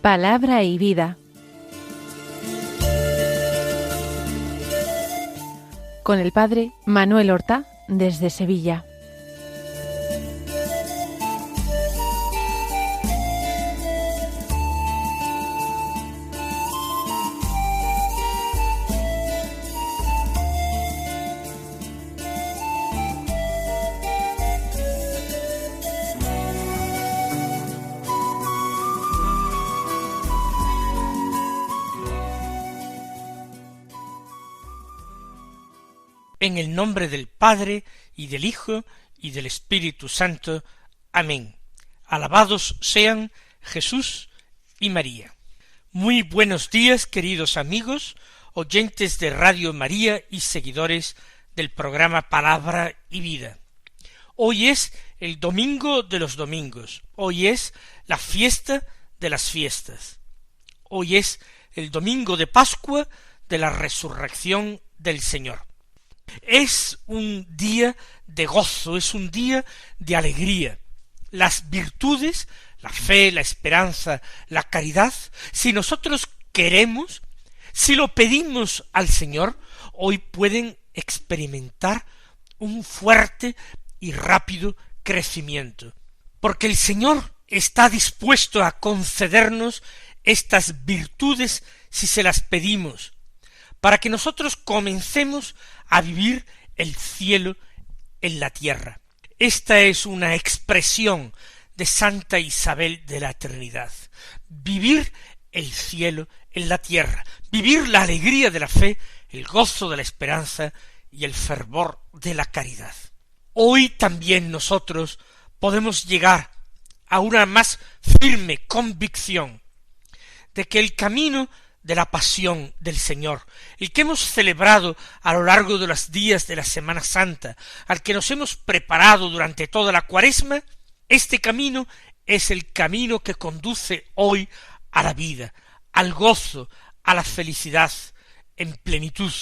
Palabra y vida. Con el padre Manuel Horta, desde Sevilla. En el nombre del Padre, y del Hijo, y del Espíritu Santo. Amén. Alabados sean Jesús y María. Muy buenos días, queridos amigos, oyentes de Radio María y seguidores del programa Palabra y Vida. Hoy es el domingo de los domingos. Hoy es la fiesta de las fiestas. Hoy es el domingo de Pascua de la resurrección del Señor. Es un día de gozo, es un día de alegría. Las virtudes, la fe, la esperanza, la caridad, si nosotros queremos, si lo pedimos al Señor, hoy pueden experimentar un fuerte y rápido crecimiento, porque el Señor está dispuesto a concedernos estas virtudes si se las pedimos, para que nosotros comencemos a vivir el cielo en la tierra. Esta es una expresión de Santa Isabel de la Trinidad. Vivir el cielo en la tierra, vivir la alegría de la fe, el gozo de la esperanza y el fervor de la caridad. Hoy también nosotros podemos llegar a una más firme convicción de que el camino de la pasión del Señor, el que hemos celebrado a lo largo de los días de la Semana Santa, al que nos hemos preparado durante toda la Cuaresma, este camino es el camino que conduce hoy a la vida, al gozo, a la felicidad en plenitud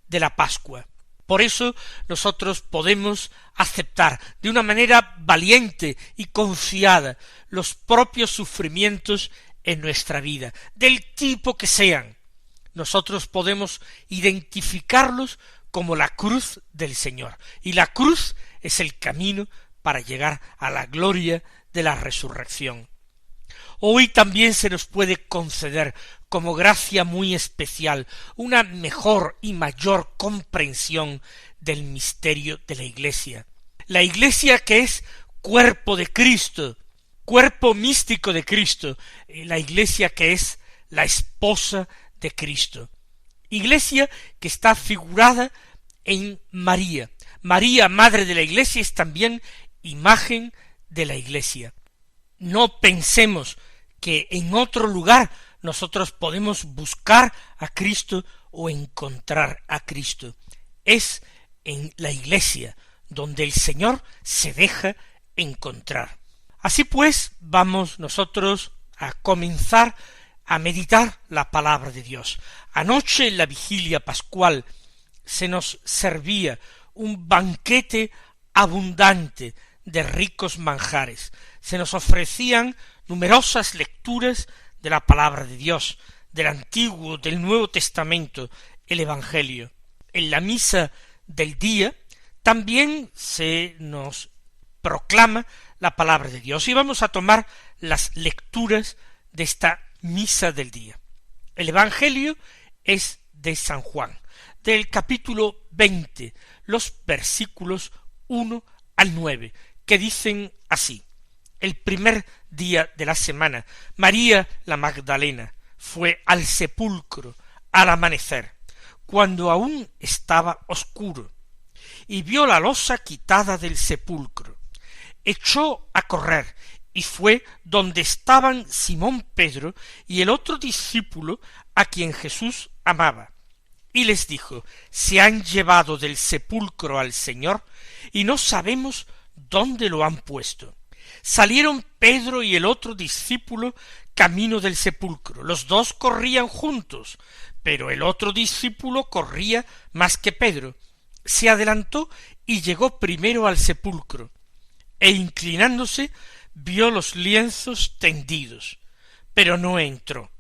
de la Pascua. Por eso nosotros podemos aceptar de una manera valiente y confiada los propios sufrimientos en nuestra vida, del tipo que sean. Nosotros podemos identificarlos como la cruz del Señor, y la cruz es el camino para llegar a la gloria de la resurrección. Hoy también se nos puede conceder como gracia muy especial una mejor y mayor comprensión del misterio de la Iglesia. La Iglesia que es cuerpo de Cristo, cuerpo místico de Cristo, la Iglesia que es la esposa de Cristo. Iglesia que está figurada en María. María, madre de la Iglesia, es también imagen de la Iglesia. No pensemos que en otro lugar nosotros podemos buscar a Cristo o encontrar a Cristo. Es en la Iglesia donde el Señor se deja encontrar. Así pues, vamos nosotros a comenzar a meditar la palabra de Dios. Anoche en la vigilia pascual se nos servía un banquete abundante de ricos manjares. Se nos ofrecían numerosas lecturas de la palabra de Dios, del Antiguo, del Nuevo Testamento, el Evangelio. En la misa del día también se nos proclama la palabra de Dios, y vamos a tomar las lecturas de esta misa del día. El Evangelio es de San Juan, del capítulo 20, los versículos 1 al 9, que dicen así: el primer día de la semana, María la Magdalena fue al sepulcro al amanecer, cuando aún estaba oscuro, y vio la losa quitada del sepulcro. Echó a correr y fue donde estaban Simón Pedro y el otro discípulo a quien Jesús amaba, y les dijo: se han llevado del sepulcro al Señor y no sabemos dónde lo han puesto. Salieron Pedro y el otro discípulo camino del sepulcro. Los dos corrían juntos, Pero el otro discípulo corría más que Pedro, se adelantó y llegó primero al sepulcro, e inclinándose vio los lienzos tendidos, pero no entró.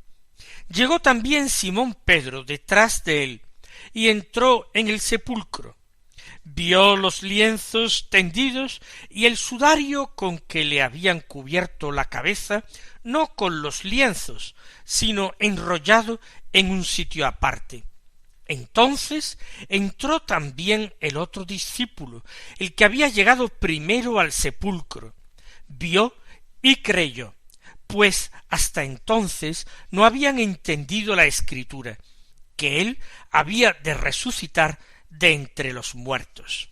Llegó también Simón Pedro detrás de él, y entró en el sepulcro. Vio los lienzos tendidos y el sudario con que le habían cubierto la cabeza, no con los lienzos, sino enrollado en un sitio aparte. Entonces entró también el otro discípulo, el que había llegado primero al sepulcro. Vio y creyó, pues hasta entonces no habían entendido la Escritura, que él había de resucitar de entre los muertos.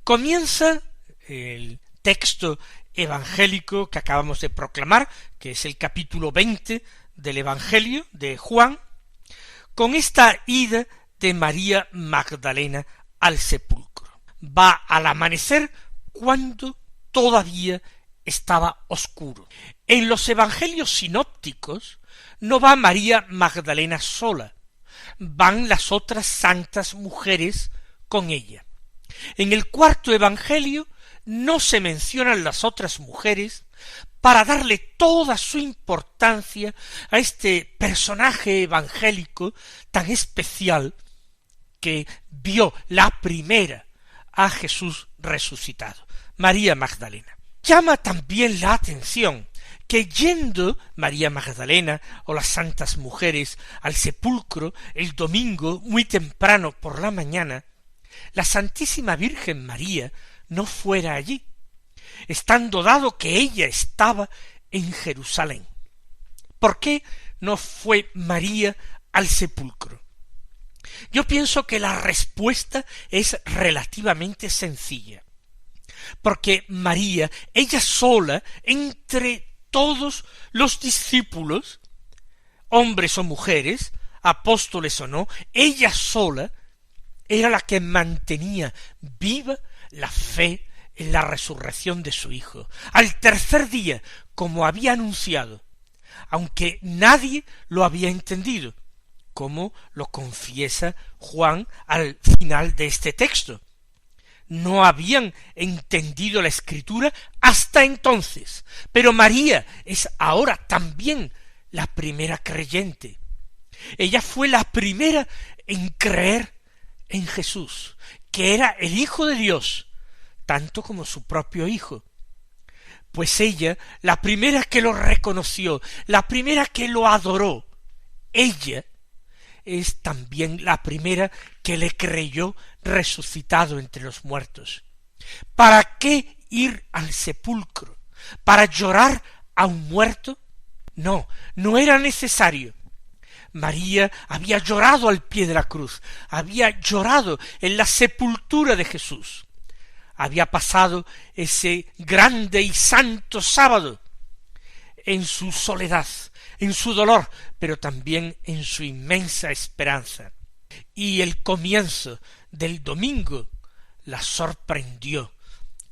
Comienza el texto evangélico que acabamos de proclamar, que es el capítulo 20 del Evangelio de Juan, con esta ida de María Magdalena al sepulcro. Va al amanecer cuando todavía estaba oscuro. En los evangelios sinópticos no va María Magdalena sola, van las otras santas mujeres con ella. En el cuarto evangelio no se mencionan las otras mujeres para darle toda su importancia a este personaje evangélico tan especial que vio la primera a Jesús resucitado, María Magdalena. Llama también la atención que yendo María Magdalena o las santas mujeres al sepulcro el domingo muy temprano por la mañana, la Santísima Virgen María no fuera allí, estando dado que ella estaba en Jerusalén. ¿Por qué no fue María al sepulcro? Yo pienso que la respuesta es relativamente sencilla, porque María, ella sola, entre todos los discípulos, hombres o mujeres, apóstoles o no, ella sola era la que mantenía viva la fe en la resurrección de su Hijo. Al tercer día, como había anunciado, aunque nadie lo había entendido, como lo confiesa Juan al final de este texto. No habían entendido la Escritura hasta entonces, pero María es ahora también la primera creyente. Ella fue la primera en creer en Jesús, que era el Hijo de Dios, tanto como su propio Hijo. Pues ella, la primera que lo reconoció, la primera que lo adoró, ella es también la primera que le creyó resucitado entre los muertos. ¿Para qué ir al sepulcro? ¿Para llorar a un muerto? No, no era necesario. María había llorado al pie de la cruz, había llorado en la sepultura de Jesús, había pasado ese grande y santo sábado en su soledad, en su dolor, pero también en su inmensa esperanza. Y el comienzo del domingo la sorprendió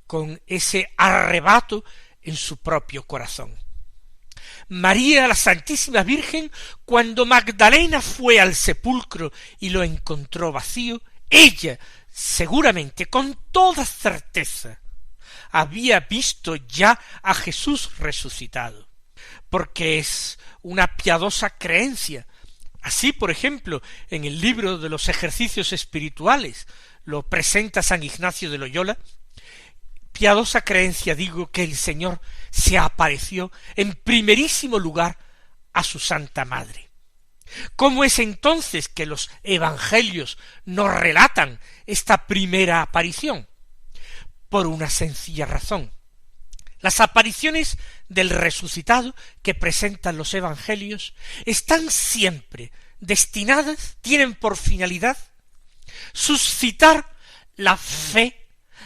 con ese arrebato en su propio corazón. María, la Santísima Virgen, cuando Magdalena fue al sepulcro y lo encontró vacío, ella, seguramente, con toda certeza, había visto ya a Jesús resucitado, porque es una piadosa creencia. Así, por ejemplo, en el libro de los ejercicios espirituales lo presenta San Ignacio de Loyola. Piadosa creencia, digo, que el Señor se apareció en primerísimo lugar a su Santa Madre. ¿Cómo es entonces que los evangelios nos relatan esta primera aparición? Por una sencilla razón. Las apariciones del resucitado que presentan los evangelios están siempre destinadas, tienen por finalidad suscitar la fe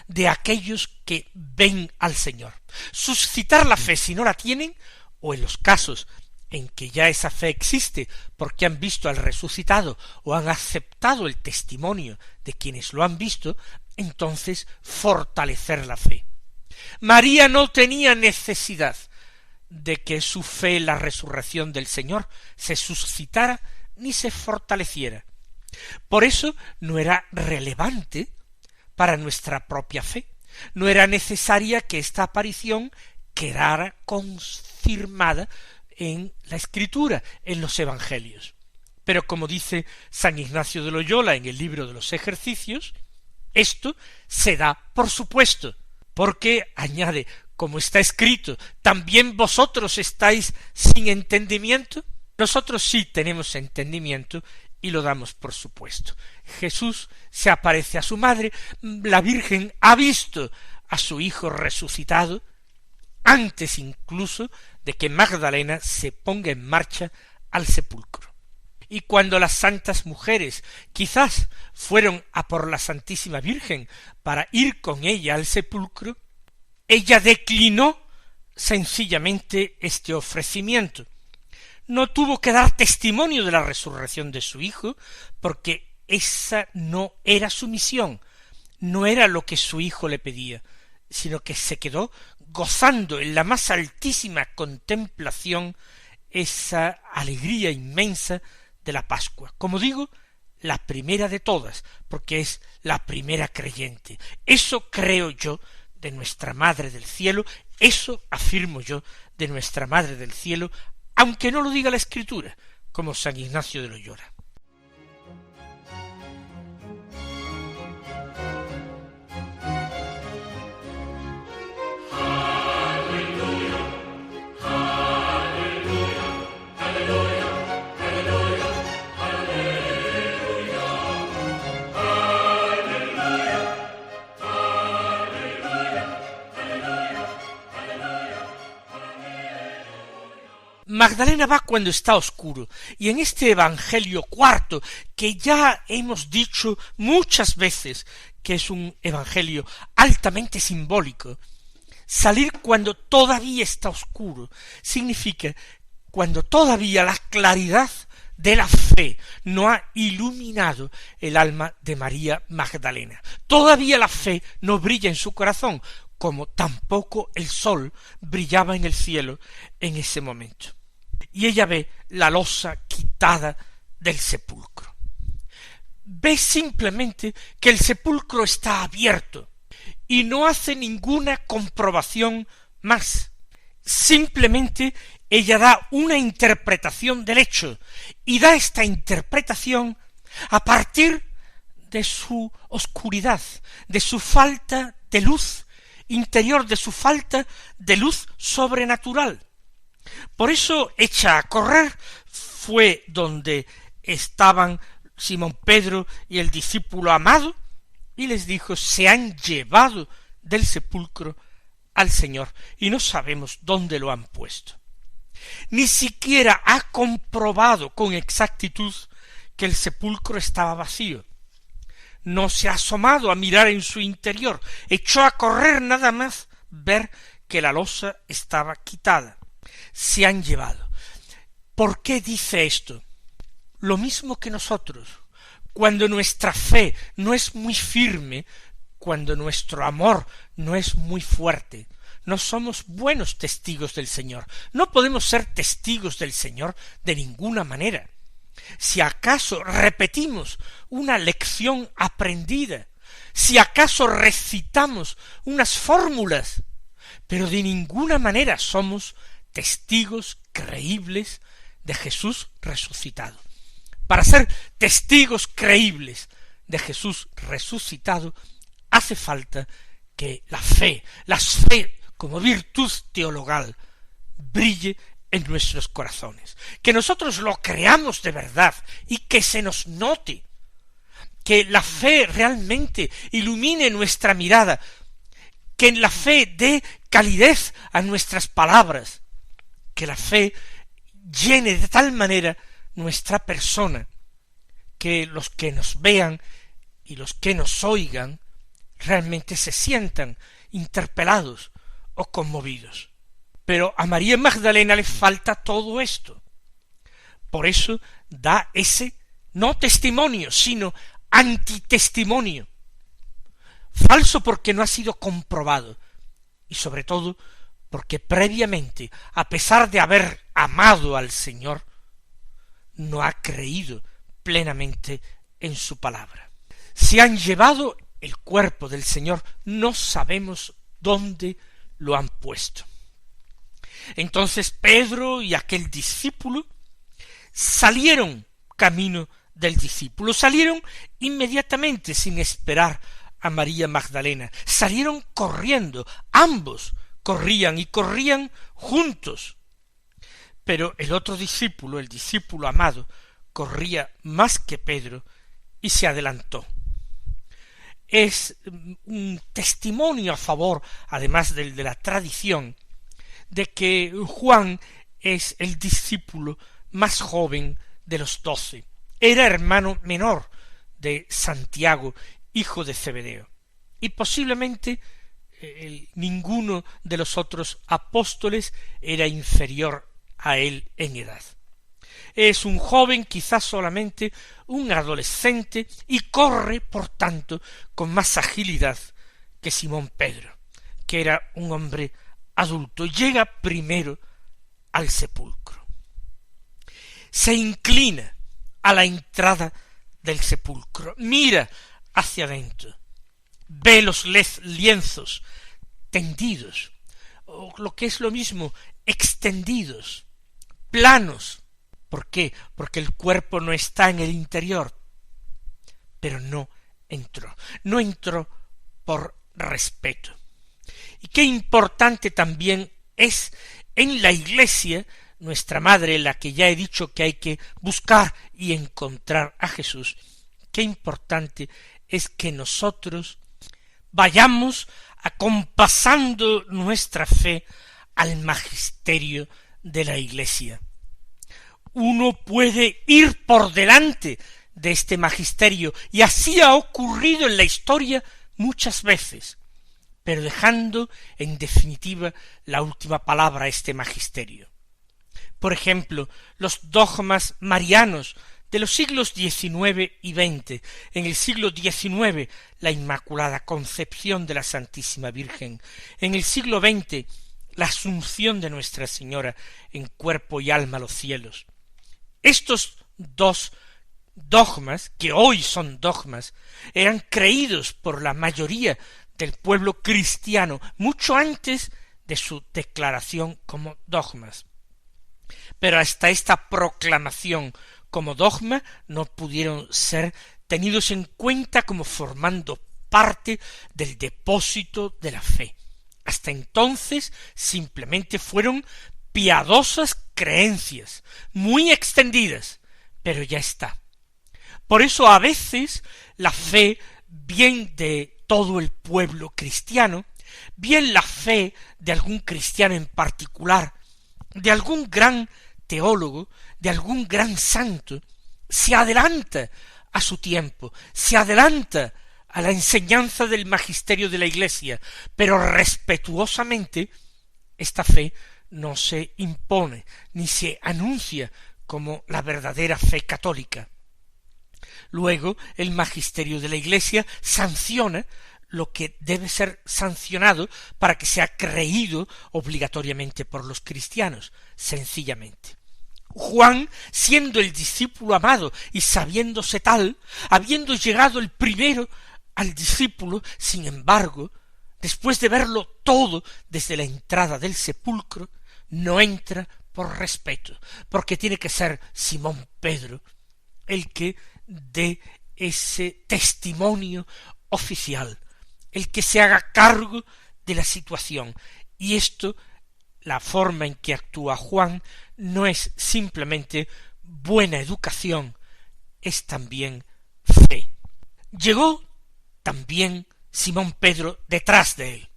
de aquellos que ven al Señor. Suscitar la fe si no la tienen, o en los casos en que ya esa fe existe porque han visto al resucitado o han aceptado el testimonio de quienes lo han visto, entonces fortalecer la fe. María no tenía necesidad de que su fe en la resurrección del Señor se suscitara ni se fortaleciera. Por eso no era relevante para nuestra propia fe. No era necesaria que esta aparición quedara confirmada en la Escritura, en los Evangelios. Pero como dice San Ignacio de Loyola en el libro de los Ejercicios, esto se da por supuesto, porque, añade, como está escrito, ¿también vosotros estáis sin entendimiento? Nosotros sí tenemos entendimiento y lo damos por supuesto. Jesús se aparece a su madre, la Virgen ha visto a su Hijo resucitado, antes incluso de que Magdalena se ponga en marcha al sepulcro. Y cuando las santas mujeres quizás fueron a por la Santísima Virgen para ir con ella al sepulcro, ella declinó sencillamente este ofrecimiento. No tuvo que dar testimonio de la resurrección de su Hijo, porque esa no era su misión, no era lo que su Hijo le pedía, sino que se quedó gozando en la más altísima contemplación esa alegría inmensa de la Pascua. Como digo, la primera de todas, porque es la primera creyente. Eso creo yo de nuestra Madre del Cielo, eso afirmo yo de nuestra Madre del Cielo, aunque no lo diga la Escritura, como San Ignacio de Loyola. Magdalena va cuando está oscuro, y en este Evangelio cuarto, que ya hemos dicho muchas veces que es un Evangelio altamente simbólico, salir cuando todavía está oscuro significa cuando todavía la claridad de la fe no ha iluminado el alma de María Magdalena. Todavía la fe no brilla en su corazón, como tampoco el sol brillaba en el cielo en ese momento. Y ella ve la losa quitada del sepulcro. Ve simplemente que el sepulcro está abierto y no hace ninguna comprobación más. Simplemente ella da una interpretación del hecho, y da esta interpretación a partir de su oscuridad, de su falta de luz interior, de su falta de luz sobrenatural. Por eso, echa a correr, fue donde estaban Simón Pedro y el discípulo amado, y les dijo: se han llevado del sepulcro al Señor, y no sabemos dónde lo han puesto. Ni siquiera ha comprobado con exactitud que el sepulcro estaba vacío. No se ha asomado a mirar en su interior, echó a correr nada más ver que la losa estaba quitada. Se han llevado. ¿Por qué dice esto? Lo mismo que nosotros. Cuando nuestra fe no es muy firme, cuando nuestro amor no es muy fuerte, no somos buenos testigos del Señor. No podemos ser testigos del Señor de ninguna manera. Si acaso repetimos una lección aprendida, si acaso recitamos unas fórmulas, pero de ninguna manera somos testigos creíbles de Jesús resucitado. Para ser testigos creíbles de Jesús resucitado, hace falta que la fe como virtud teologal, brille en nuestros corazones, que nosotros lo creamos de verdad y que se nos note, que la fe realmente ilumine nuestra mirada, que en la fe dé calidez a nuestras palabras, que la fe llene de tal manera nuestra persona, que los que nos vean y los que nos oigan realmente se sientan interpelados o conmovidos. Pero a María Magdalena le falta todo esto. Por eso da ese no testimonio, sino antitestimonio. Falso porque no ha sido comprobado, y sobre todo porque previamente, a pesar de haber amado al Señor, no ha creído plenamente en su palabra. Se han llevado el cuerpo del Señor, no sabemos dónde lo han puesto. Entonces Pedro y aquel discípulo salieron camino del discípulo, salieron inmediatamente sin esperar a María Magdalena, salieron corriendo, ambos corrían y corrían juntos. Pero el otro discípulo, el discípulo amado, corría más que Pedro y se adelantó. Es un testimonio a favor, además del de la tradición, de que Juan es el discípulo más joven de los 12. Era hermano menor de Santiago, hijo de Zebedeo, y posiblemente ninguno de los otros apóstoles era inferior a él en edad. Es un joven, quizás solamente un adolescente, y corre, por tanto, con más agilidad que Simón Pedro, que era un hombre adulto. Llega primero al sepulcro. Se inclina a la entrada del sepulcro, mira hacia adentro, ve los lienzos tendidos, o lo que es lo mismo, extendidos, planos. ¿Por qué? Porque el cuerpo no está en el interior. Pero no entró por respeto. Y qué importante también es en la Iglesia, nuestra madre, la que ya he dicho que hay que buscar y encontrar a Jesús, qué importante es que nosotros vayamos acompasando nuestra fe al magisterio de la Iglesia. Uno puede ir por delante de este magisterio, y así ha ocurrido en la historia muchas veces, pero dejando en definitiva la última palabra a este magisterio. Por ejemplo, los dogmas marianos de los siglos XIX y XX. En el siglo XIX, la Inmaculada Concepción de la Santísima Virgen. En el siglo XX, la Asunción de Nuestra Señora en cuerpo y alma a los cielos. Estos dos dogmas, que hoy son dogmas, eran creídos por la mayoría del pueblo cristiano mucho antes de su declaración como dogmas. Pero hasta esta proclamación como dogma no pudieron ser tenidos en cuenta como formando parte del depósito de la fe. Hasta entonces simplemente fueron piadosas creencias, muy extendidas, pero ya está. Por eso a veces la fe, bien de todo el pueblo cristiano, bien la fe de algún cristiano en particular, de algún gran teólogo, de algún gran santo, se adelanta a su tiempo, se adelanta a la enseñanza del magisterio de la Iglesia, pero respetuosamente esta fe no se impone, ni se anuncia como la verdadera fe católica. Luego, el magisterio de la Iglesia sanciona lo que debe ser sancionado para que sea creído obligatoriamente por los cristianos, sencillamente. Juan, siendo el discípulo amado y sabiéndose tal, habiendo llegado el primero al discípulo, sin embargo, después de verlo todo desde la entrada del sepulcro, no entra por respeto, porque tiene que ser Simón Pedro el que dé ese testimonio oficial, el que se haga cargo de la situación. Y esto, la forma en que actúa Juan, no es simplemente buena educación, es también fe. Llegó también Simón Pedro detrás de él,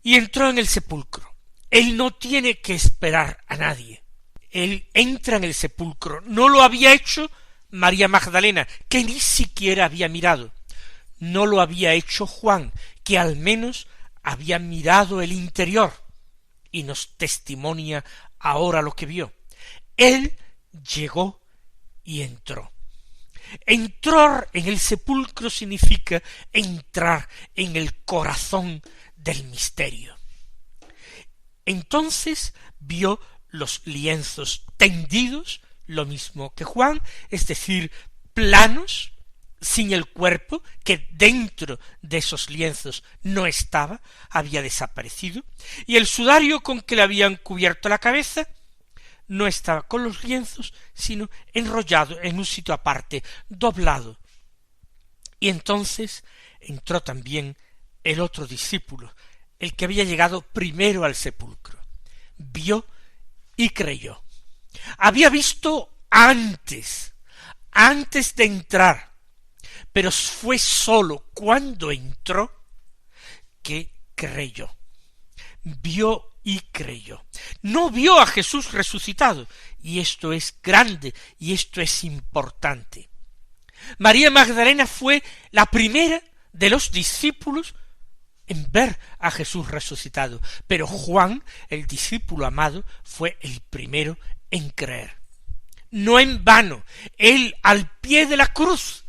y entró en el sepulcro. Él no tiene que esperar a nadie. Él entra en el sepulcro. No lo había hecho María Magdalena, que ni siquiera había mirado. No lo había hecho Juan, que al menos había mirado el interior, y nos testimonia ahora lo que vio. Él llegó y entró. Entrar en el sepulcro significa entrar en el corazón del misterio. Entonces vio los lienzos tendidos, lo mismo que Juan, es decir, planos, sin el cuerpo, que dentro de esos lienzos no estaba, había desaparecido, y el sudario con que le habían cubierto la cabeza no estaba con los lienzos, sino enrollado en un sitio aparte, doblado. Y entonces entró también el otro discípulo, el que había llegado primero al sepulcro. Vio y creyó. Había visto antes de entrar, pero fue sólo cuando entró que creyó. Vio y creyó. No vio a Jesús resucitado, y esto es grande, y esto es importante. María Magdalena fue la primera de los discípulos en ver a Jesús resucitado, pero Juan, el discípulo amado, fue el primero en creer. No en vano, él al pie de la cruz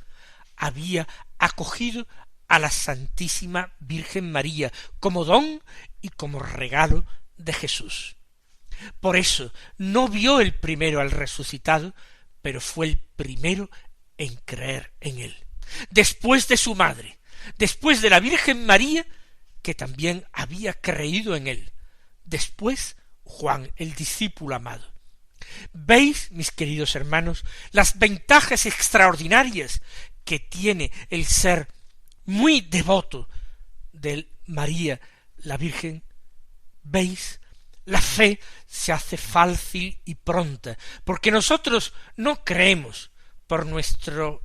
había acogido a la Santísima Virgen María como don y como regalo de Jesús. Por eso no vio el primero al resucitado, pero fue el primero en creer en él. Después de su madre, después de la Virgen María, que también había creído en él. Después Juan, el discípulo amado. ¿Veis, mis queridos hermanos, las ventajas extraordinarias que tiene el ser muy devoto de María, la Virgen? ¿Veis? La fe se hace fácil y pronta, porque nosotros no creemos por nuestro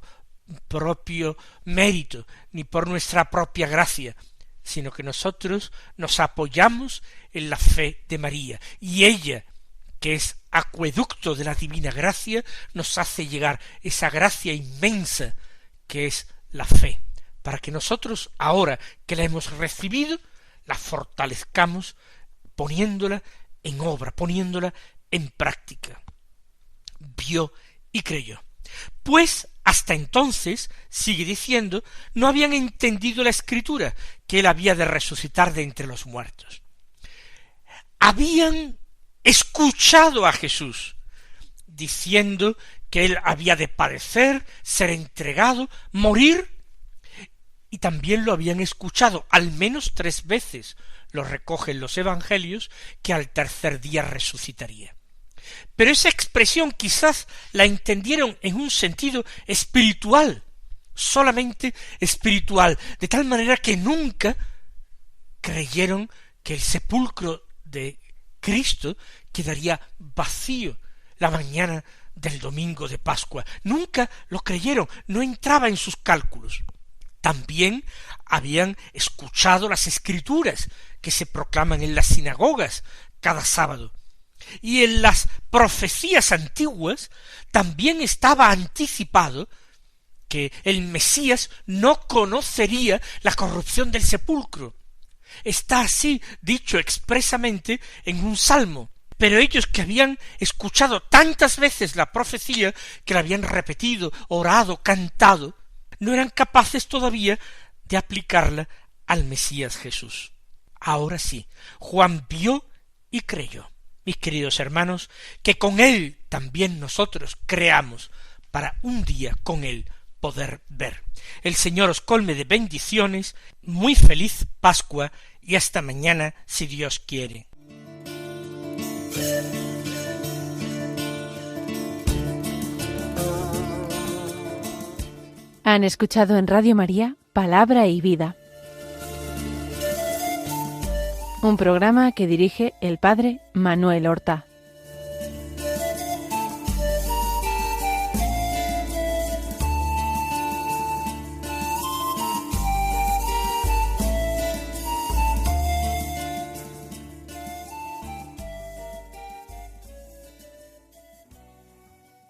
propio mérito, ni por nuestra propia gracia, sino que nosotros nos apoyamos en la fe de María, y ella, que es acueducto de la divina gracia, nos hace llegar esa gracia inmensa que es la fe, para que nosotros, ahora que la hemos recibido, la fortalezcamos poniéndola en obra, poniéndola en práctica. Vio y creyó. Pues hasta entonces, sigue diciendo, no habían entendido la Escritura, que él había de resucitar de entre los muertos. Habían escuchado a Jesús, diciendo que él había de padecer, ser entregado, morir, y también lo habían escuchado al menos 3 veces, lo recogen los evangelios, que al tercer día resucitaría. Pero esa expresión quizás la entendieron en un sentido espiritual, solamente espiritual, de tal manera que nunca creyeron que el sepulcro de Cristo quedaría vacío la mañana del domingo de Pascua. Nunca lo creyeron, no entraba en sus cálculos. También habían escuchado las Escrituras que se proclaman en las sinagogas cada sábado. Y en las profecías antiguas también estaba anticipado que el Mesías no conocería la corrupción del sepulcro. Está así dicho expresamente en un salmo. Pero ellos, que habían escuchado tantas veces la profecía, que la habían repetido, orado, cantado, no eran capaces todavía de aplicarla al Mesías Jesús. Ahora sí, Juan vio y creyó. Mis queridos hermanos, que con él también nosotros creamos, para un día con él poder ver. El Señor os colme de bendiciones, muy feliz Pascua, y hasta mañana, si Dios quiere. Han escuchado en Radio María Palabra y Vida, un programa que dirige el Padre Manuel Horta.